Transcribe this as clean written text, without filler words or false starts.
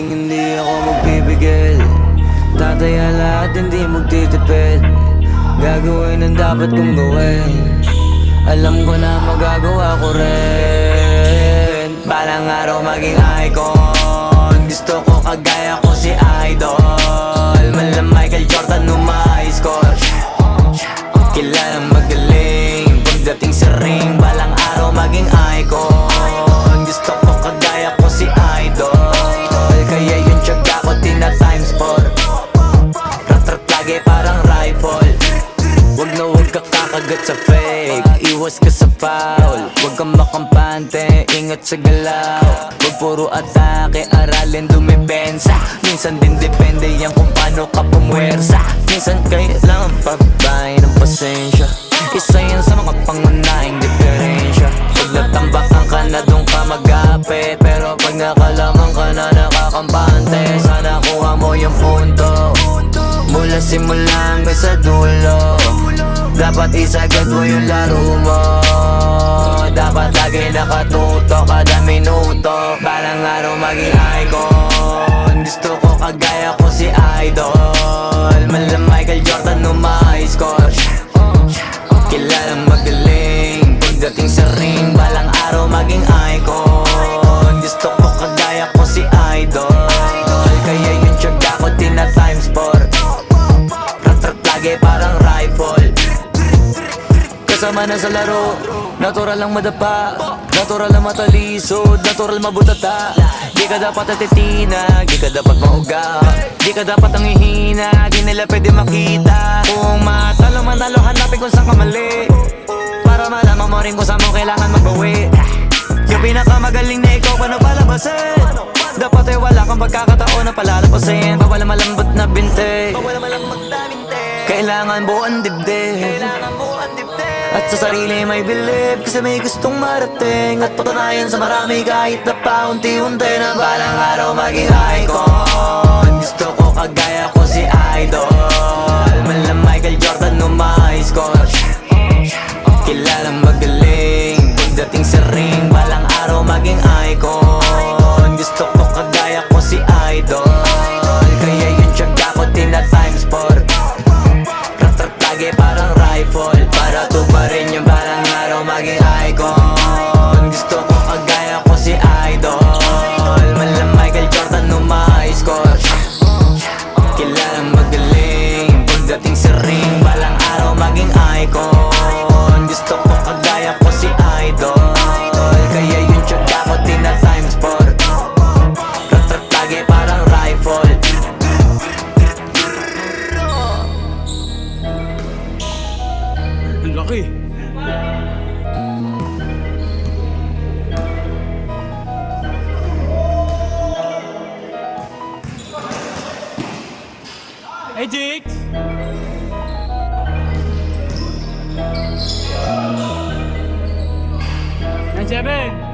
hindi ako magpipigil. Tataya lahat, hindi magtitipid. Gagawin ang dapat kong gawin. Alam ko na magagawa ko rin. Balang araw maging icon. Gusto ko kagaya ko si Idol. Mala Michael Jordan nung ma-high score. Kilalang magaling pagdating sa ring. Balang araw maging icon. Gusto ko kagaya ko si Idol. Kaya yung tiyaga ko tina-times 4. Rat-rat lagi parang rifle. Wag na wag ka kakagat sa fake. Iwas ka sa foul. Wag kang makampante, ingat sa galaw. Wag puro atake, aralin dumipensa. Minsan din depende yan kung paano ka pumwersa. Minsan kailangan pagbahay ng pasensya. Isa yan sa mga pangunahing diferensya. Pag natambakan ka na doon ka mag-apit. Pero pag nakalaman ka na nakakampante, sana kuha mo yung punto. Mula simula hanggang sa dulo. Dapat isagad mo yung laro mo. Dapat lagi nakatuto kada minuto. Parang araw maging icon. Gusto ko kagaya ko si Idol. Mala Michael Jordan nung ma-high score. Kilalang magaling pagdating sa ring. Balang araw maging icon. Gusto ko kagaya ko si Idol. Kaya yung tiyaga ko tina-times 4. Rat-rat lagi parang rifle. Kasama na sa laro, natural lang madapa. Natural lang matalisod, natural mabutata. Di ka dapat atitina, di ka dapat mauga. Di ka dapat ang ihina, di nila pwede makita. Kung matalo manalo, hanapin kung saan ka mali. Para malaman mo rin kung saan mo kailangan magbawi. Yung pinakamagaling na ikaw, paano palabasin? Dapat ay wala kang pagkakataon na palalapasin. Bawal malambot na binte, kailangan buuan dibdib. At sa sarili may believe, kasi may gustong marating. At patunayan sa marami kahit na paunti-unti. Na balang araw maging icon. Gusto ko kagaya ko si Idol. Mala Michael Jordan nung ma-high score. Kilalang magaling pagdating sa ring. Balang araw maging icon. Gusto ko kagaya ko si Idol. Kaya yung tiyaga ko tina-times 4. Rat-rat lagi parang rifle. Para tuparin yung balang araw maging icon. Gusto ko kagaya ko si Idol. Mala Michael Jordan nung ma-high score. Kilalang magaling pagdating sa ring. Balang araw maging icon. Gusto ko kagaya ko si Idol. Kaya yung tiyaga ko tina-times 4. Rat-rat lagi parang rifle. Ang laki. Hey, Jake! 9-7!